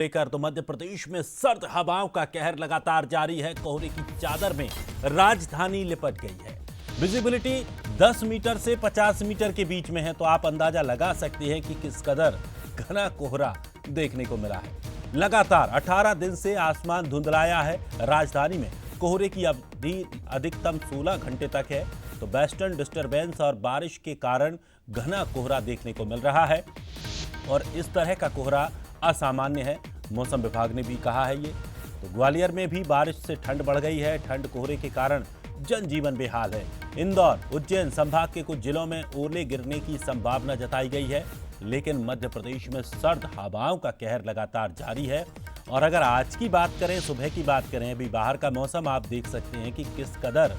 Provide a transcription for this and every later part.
लेकर तो मध्य प्रदेश में सर्द हवाओं का कहर लगातार जारी है। कोहरे की चादर में राजधानी लिपट गई है। विजिबिलिटी 10 मीटर से 50 मीटर के बीच में है, तो आप अंदाजा लगा सकते हैं कि किस कदर घना कोहरा देखने को मिला है। लगातार 18 दिन से आसमान धुंधलाया है। राजधानी में कोहरे की अवधि अधिकतम 16 घंटे तक है, तो वेस्टर्न डिस्टर्बेंस और बारिश के कारण घना कोहरा देखने को मिल रहा है और इस तरह का कोहरा असामान्य है। मौसम विभाग ने भी कहा है ये। तो ग्वालियर में भी बारिश से ठंड बढ़ गई है। ठंड कोहरे के कारण जनजीवन बेहाल है। इंदौर, उज्जैन संभाग के कुछ जिलों में ओले गिरने की संभावना जताई गई है, लेकिन मध्य प्रदेश में सर्द हवाओं का कहर लगातार जारी है। और अगर आज की बात करें, सुबह की बात करें, अभी बाहर का मौसम आप देख सकते हैं कि किस कदर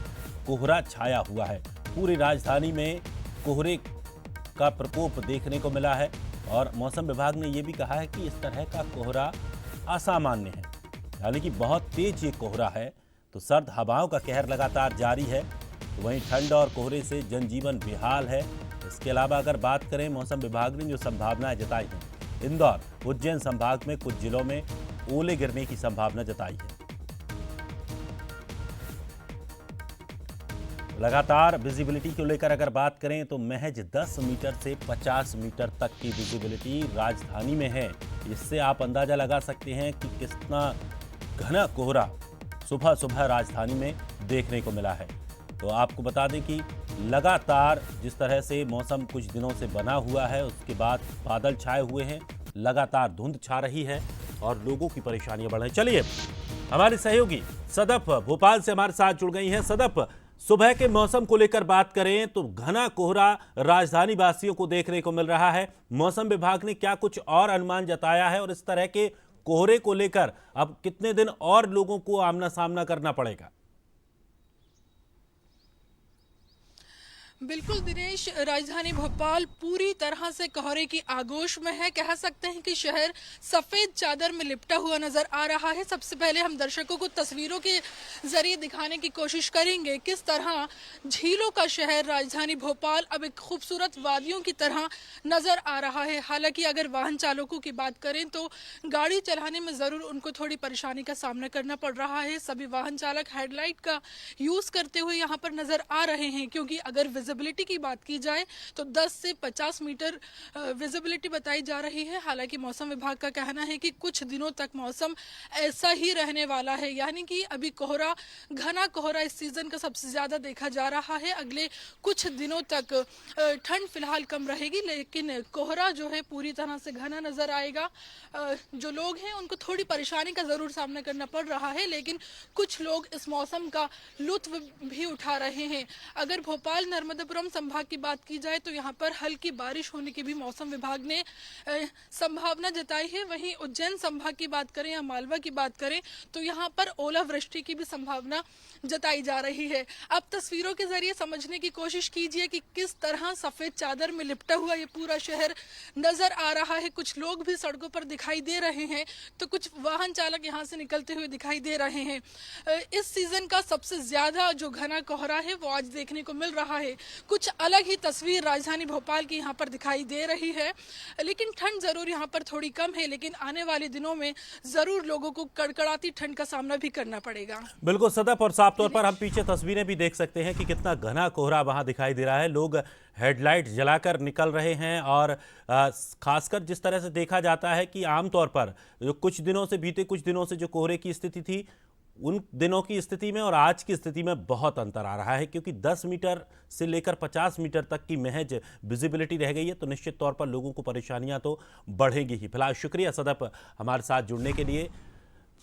कोहरा छाया हुआ है। पूरी राजधानी में कोहरे का प्रकोप देखने को मिला है और मौसम विभाग ने यह भी कहा है कि इस तरह का कोहरा असामान्य है, यानी कि बहुत तेज ये कोहरा है। तो सर्द हवाओं का कहर लगातार जारी है, तो वहीं ठंड और कोहरे से जनजीवन बेहाल है। इसके अलावा अगर बात करें, मौसम विभाग ने जो संभावनाएं जताई हैं, इंदौर, उज्जैन संभाग में कुछ जिलों में ओले गिरने की संभावना जताई है। लगातार विजिबिलिटी को लेकर अगर बात करें तो महज 10 मीटर से 50 मीटर तक की विजिबिलिटी राजधानी में है। इससे आप अंदाजा लगा सकते हैं कि कितना घना कोहरा सुबह सुबह राजधानी में देखने को मिला है। तो आपको बता दें कि लगातार जिस तरह से मौसम कुछ दिनों से बना हुआ है, उसके बाद बादल छाए हुए हैं, लगातार धुंध छा रही है और लोगों की परेशानियां बढ़ रही। चलिए, हमारे सहयोगी सदफ भोपाल से हमारे साथ जुड़ गई हैं। सदफ, सुबह के मौसम को लेकर बात करें तो घना कोहरा राजधानी वासियों को देखने को मिल रहा है। मौसम विभाग ने क्या कुछ और अनुमान जताया है और इस तरह के कोहरे को लेकर अब कितने दिन और लोगों को आमना सामना करना पड़ेगा? बिल्कुल दिनेश, राजधानी भोपाल पूरी तरह से कोहरे की आगोश में है। कह सकते हैं कि शहर सफेद चादर में लिपटा हुआ नजर आ रहा है। सबसे पहले हम दर्शकों को तस्वीरों के जरिए दिखाने की कोशिश करेंगे किस तरह झीलों का शहर राजधानी भोपाल अब एक खूबसूरत वादियों की तरह नजर आ रहा है। हालांकि अगर वाहन चालकों की बात करें तो गाड़ी चलाने में जरूर उनको थोड़ी परेशानी का सामना करना पड़ रहा है। सभी वाहन चालक हेडलाइट का यूज करते हुए यहाँ पर नजर आ रहे हैं, क्योंकि अगर विजिबिलिटी की बात की जाए तो 10 से 50 मीटर विजिबिलिटी बताई जा रही है। हालांकि मौसम विभाग का कहना है कि कुछ दिनों तक मौसम ऐसा ही रहने वाला है, यानी कि अभी कोहरा, घना कोहरा इस सीजन का सबसे ज्यादा देखा जा रहा है। अगले कुछ दिनों तक ठंड फिलहाल कम रहेगी, लेकिन कोहरा जो है पूरी तरह से घना नजर आएगा। जो लोग हैं उनको थोड़ी परेशानी का जरूर सामना करना पड़ रहा है, लेकिन कुछ लोग इस मौसम का लुत्फ भी उठा रहे हैं। अगर भोपाल नर्मदापुरम संभाग की बात की जाए तो यहाँ पर हल्की बारिश होने की भी मौसम विभाग ने संभावना जताई है। वहीं उज्जैन संभाग की बात करें या मालवा की बात करें तो यहाँ पर ओलावृष्टि की भी संभावना जताई जा रही है। अब तस्वीरों के जरिए समझने की कोशिश कीजिए कि किस तरह सफेद चादर में लिपटा हुआ ये पूरा शहर नजर आ रहा है। कुछ लोग भी सड़कों पर दिखाई दे रहे हैं, तो कुछ वाहन चालक यहाँ से निकलते हुए दिखाई दे रहे हैं। इस सीजन का सबसे ज्यादा जो घना कोहरा है वो आज देखने को मिल रहा है। कुछ अलग ही तस्वीर राजधानी भोपाल की यहाँ पर दिखाई दे रही है, लेकिन ठंड जरूर यहाँ पर थोड़ी कम है। लेकिन आने वाले दिनों में जरूर लोगों को कड़कड़ाती ठंड का सामना भी करना पड़ेगा। बिल्कुल सदफ, और साफ तौर पर हम पीछे तस्वीरें भी देख सकते हैं कि कितना घना कोहरा वहां दिखाई दे रहा है। लोग हेडलाइट जलाकर निकल रहे हैं और खासकर जिस तरह से देखा जाता है कि आमतौर पर जो कुछ दिनों से, बीते कुछ दिनों से जो कोहरे की स्थिति थी, उन दिनों की स्थिति में और आज की स्थिति में बहुत अंतर आ रहा है, क्योंकि 10 मीटर से लेकर 50 मीटर तक की महज विजिबिलिटी रह गई है। तो निश्चित तौर पर लोगों को परेशानियां तो बढ़ेंगी ही। फिलहाल शुक्रिया सदफ हमारे साथ जुड़ने के लिए।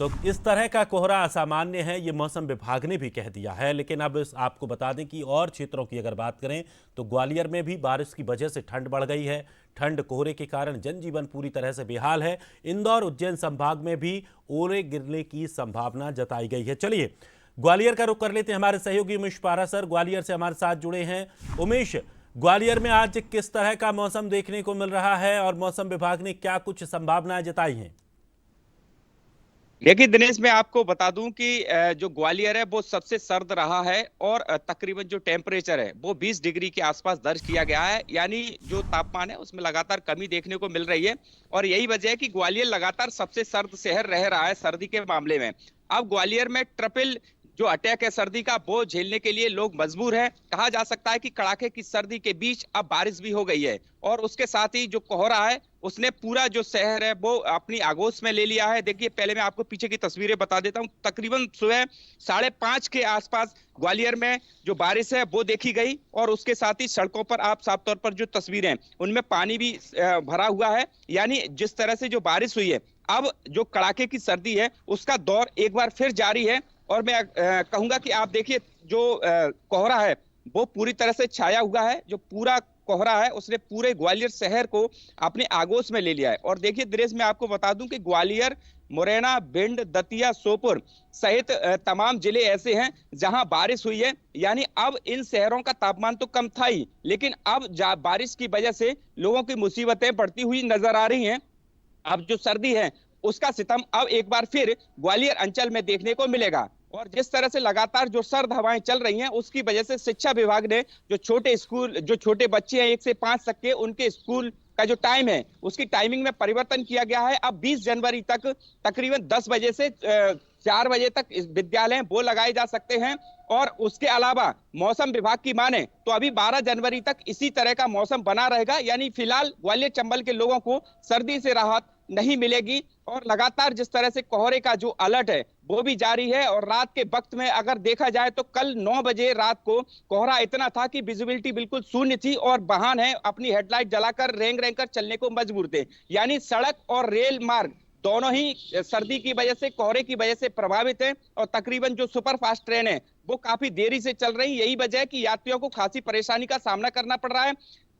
तो इस तरह का कोहरा असामान्य है, ये मौसम विभाग ने भी कह दिया है। लेकिन अब आपको बता दें कि और क्षेत्रों की अगर बात करें तो ग्वालियर में भी बारिश की वजह से ठंड बढ़ गई है। ठंड कोहरे के कारण जनजीवन पूरी तरह से बेहाल है। इंदौर, उज्जैन संभाग में भी ओले गिरने की संभावना जताई गई है। चलिए, ग्वालियर का रुख कर लेते हैं। हमारे सहयोगी उमेश पारा सर ग्वालियर से हमारे साथ जुड़े हैं। उमेश, ग्वालियर में आज किस तरह का मौसम देखने को मिल रहा है और मौसम विभाग ने क्या कुछ संभावनाएं जताई हैं? देखिए दिनेश, मैं आपको बता दूं कि जो ग्वालियर है वो सबसे सर्द रहा है और तकरीबन जो टेम्परेचर है वो 20 डिग्री के आसपास दर्ज किया गया है। यानी जो तापमान है उसमें लगातार कमी देखने को मिल रही है और यही वजह है कि ग्वालियर लगातार सबसे सर्द शहर रह रहा है सर्दी के मामले में। अब ग्वालियर में ट्रिपल जो अटैक है सर्दी का वो झेलने के लिए लोग मजबूर हैं। कहा जा सकता है कि कड़ाके की सर्दी के बीच अब बारिश भी हो गई है और उसके साथ ही जो कोहरा है उसने पूरा जो शहर है वो अपनी आगोश में ले लिया है। देखिए पहले मैं आपको पीछे की तस्वीरें बता देता हूँ। तकरीबन सुबह 5:30 के आसपास ग्वालियर में जो बारिश है वो देखी गई और उसके साथ ही सड़कों पर आप साफ तौर पर जो तस्वीरें हैं उनमें पानी भी भरा हुआ है। यानी जिस तरह से जो बारिश हुई है, अब जो कड़ाके की सर्दी है उसका दौर एक बार फिर जारी है। और मैं कहूंगा कि आप देखिए जो कोहरा है वो पूरी तरह से छाया हुआ है। जो पूरा कोहरा है उसने पूरे ग्वालियर शहर को अपने आगोश में ले लिया है। और देखिए दृश्य में आपको बता दूं कि ग्वालियर, मुरैना, भिंड, दतिया, सोपुर सहित तमाम जिले ऐसे हैं जहां बारिश हुई है। यानी अब इन शहरों का तापमान तो कम था ही, लेकिन अब बारिश की वजह से लोगों की मुसीबतें बढ़ती हुई नजर आ रही हैं। अब जो सर्दी है उसका सितम अब एक बार फिर ग्वालियर अंचल में देखने को मिलेगा। और जिस तरह से लगातार जो सर्द हवाएं चल रही हैं उसकी वजह से शिक्षा विभाग ने जो छोटे बच्चे हैं 1 से 5 तक के, उनके स्कूल का जो टाइम है उसकी टाइमिंग में परिवर्तन किया गया है। अब 20 जनवरी तक तकरीबन 10 बजे से 4 बजे तक विद्यालय वो लगाए जा सकते हैं। और उसके अलावा मौसम विभाग की माने तो अभी 12 जनवरी तक इसी तरह का मौसम बना रहेगा। यानी फिलहाल ग्वालियर चंबल के लोगों को सर्दी से राहत नहीं मिलेगी। और लगातार जिस तरह से कोहरे का जो अलर्ट है वो भी जारी है। और रात के वक्त में अगर देखा जाए तो कल 9 बजे रात को कोहरा इतना था कि विजिबिलिटी बिल्कुल शून्य थी और वाहन है अपनी हेडलाइट जलाकर रेंग रेंग कर चलने को मजबूर थे। यानी सड़क और रेल मार्ग दोनों ही सर्दी की वजह से, कोहरे की वजह से प्रभावित है। और तकरीबन जो सुपर फास्ट ट्रेन है वो काफी देरी से चल रही। यही वजह है कि यात्रियों को खासी परेशानी का सामना करना पड़ रहा है।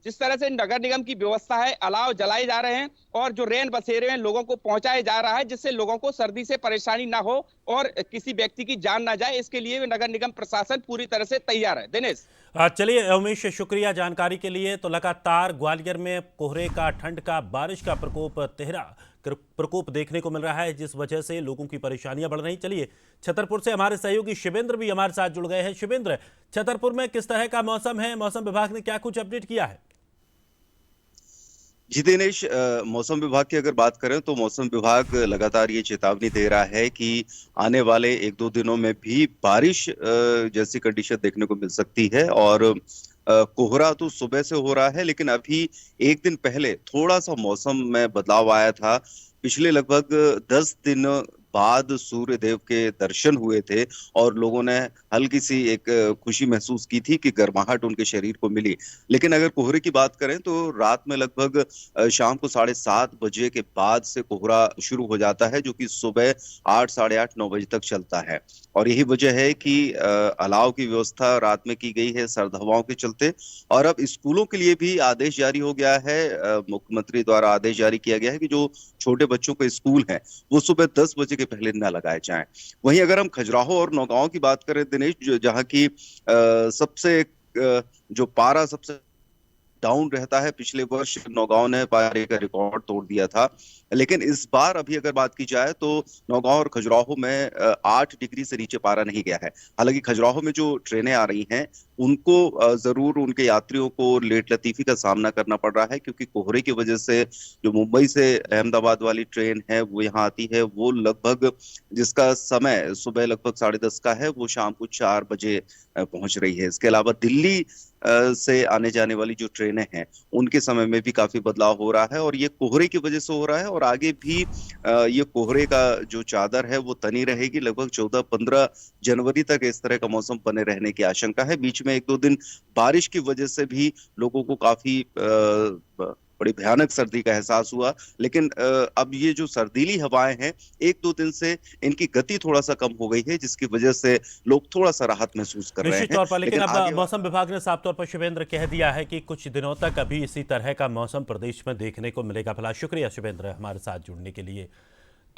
जिस तरह से नगर निगम की व्यवस्था है, अलाव जलाए जा रहे हैं और जो रेन बसेरे हैं लोगों को पहुंचाए जा रहा है जिससे लोगों को सर्दी से परेशानी ना हो और किसी व्यक्ति की जान ना जाए, इसके लिए नगर निगम प्रशासन पूरी तरह से तैयार है। दिनेश, चलिए उमेश, शुक्रिया जानकारी के लिए। तो लगातार ग्वालियर में कोहरे का, ठंड का, बारिश का प्रकोप, तिहरा प्रकोप देखने को मिल रहा है जिस वजह से लोगों की परेशानियां बढ़ रही। चलिए छतरपुर से हमारे सहयोगी शिवेंद्र भी हमारे साथ जुड़ गए हैं। शिवेंद्र, छतरपुर में किस तरह का मौसम है? मौसम विभाग ने क्या कुछ अपडेट किया है? जी दिनेश, मौसम विभाग की अगर बात करें तो मौसम विभाग लगातार ये चेतावनी दे रहा है कि आने वाले 1-2 दिनों में भी बारिश जैसी कंडीशन देखने को मिल सकती है। और कोहरा तो सुबह से हो रहा है, लेकिन अभी एक दिन पहले थोड़ा सा मौसम में बदलाव आया था। पिछले लगभग 10 दिन बाद सूर्य देव के दर्शन हुए थे और लोगों ने हल्की सी एक खुशी महसूस की थी कि गर्माहट उनके शरीर को मिली। लेकिन अगर कोहरे की बात करें तो रात में लगभग शाम को 7:30 बजे के बाद से कोहरा शुरू हो जाता है, जो कि सुबह 8, 8:30, 9 बजे तक चलता है। और यही वजह है कि अलाव की व्यवस्था रात में की गई है सर्द हवाओं के चलते। और अब स्कूलों के लिए भी आदेश जारी हो गया है। मुख्यमंत्री द्वारा आदेश जारी किया गया है कि जो छोटे बच्चों के स्कूल हैं वो सुबह 10 बजे के पहले न लगाए जाएं। वहीं अगर हम खजुराहो और नौगांव की बात करें दिनेश, जहां की सबसे जो पारा सबसे डाउन रहता है, पिछले वर्ष नौगांव ने पारे का रिकॉर्ड तोड़ दिया था। लेकिन इस बार अभी अगर बात की जाए तो नौगांव और खजुराहो में 8 डिग्री से नीचे पारा नहीं गया है। हालांकि खजुराहो में जो ट्रेनें आ रही हैं उनको जरूर उनके यात्रियों को लेट लतीफी का सामना करना पड़ रहा है, क्योंकि कोहरे की वजह से जो मुंबई से अहमदाबाद वाली ट्रेन है वो यहाँ आती है, वो लगभग जिसका समय सुबह लगभग 10:30 का है वो शाम को 4 बजे पहुंच रही है। इसके अलावा दिल्ली से आने जाने वाली जो ट्रेनें हैं उनके समय में भी काफी बदलाव हो रहा है और ये कोहरे की वजह से हो रहा है। और आगे भी ये कोहरे का जो चादर है वो तनी रहेगी। लगभग 14-15 जनवरी तक इस तरह का मौसम बने रहने की आशंका है। बीच में 1-2 दिन बारिश की वजह से भी लोगों को काफी बड़ी भयानक सर्दी का एहसास हुआ। लेकिन अब ये जो सर्दीली हवाएं हैं 1-2 दिन से इनकी गति थोड़ा सा कम हो गई है, जिसकी वजह से लोग थोड़ा सा राहत महसूस कर रहे हैं। निश्चित तौर पर, लेकिन अब आगे मौसम विभाग ने साफ तौर पर शिवेंद्र कह दिया है कि कुछ दिनों तक अभी इसी तरह का मौसम प्रदेश में देखने को मिलेगा। भला शुक्रिया शिवेंद्र हमारे साथ जुड़ने के लिए।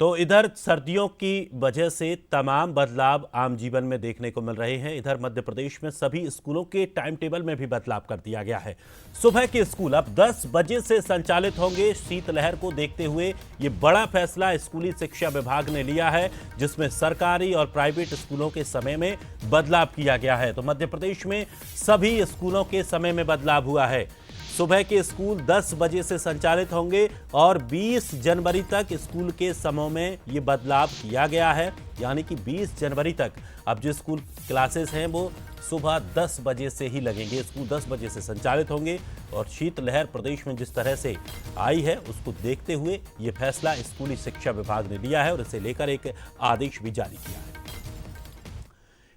तो इधर सर्दियों की वजह से तमाम बदलाव आम जीवन में देखने को मिल रहे हैं। इधर मध्य प्रदेश में सभी स्कूलों के टाइम टेबल में भी बदलाव कर दिया गया है। सुबह के स्कूल अब 10 बजे से संचालित होंगे। शीतलहर को देखते हुए ये बड़ा फैसला स्कूली शिक्षा विभाग ने लिया है, जिसमें सरकारी और प्राइवेट स्कूलों के समय में बदलाव किया गया है। तो मध्य प्रदेश में सभी स्कूलों के समय में बदलाव हुआ है। सुबह के स्कूल 10 बजे से संचालित होंगे और 20 जनवरी तक स्कूल के समय में ये बदलाव किया गया है। यानी कि 20 जनवरी तक अब जो स्कूल क्लासेस हैं वो सुबह 10 बजे से ही लगेंगे। स्कूल 10 बजे से संचालित होंगे और शीतलहर प्रदेश में जिस तरह से आई है उसको देखते हुए ये फैसला स्कूली शिक्षा विभाग ने लिया है और इसे लेकर एक आदेश भी जारी किया है।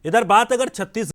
इधर बात अगर छत्तीसगढ़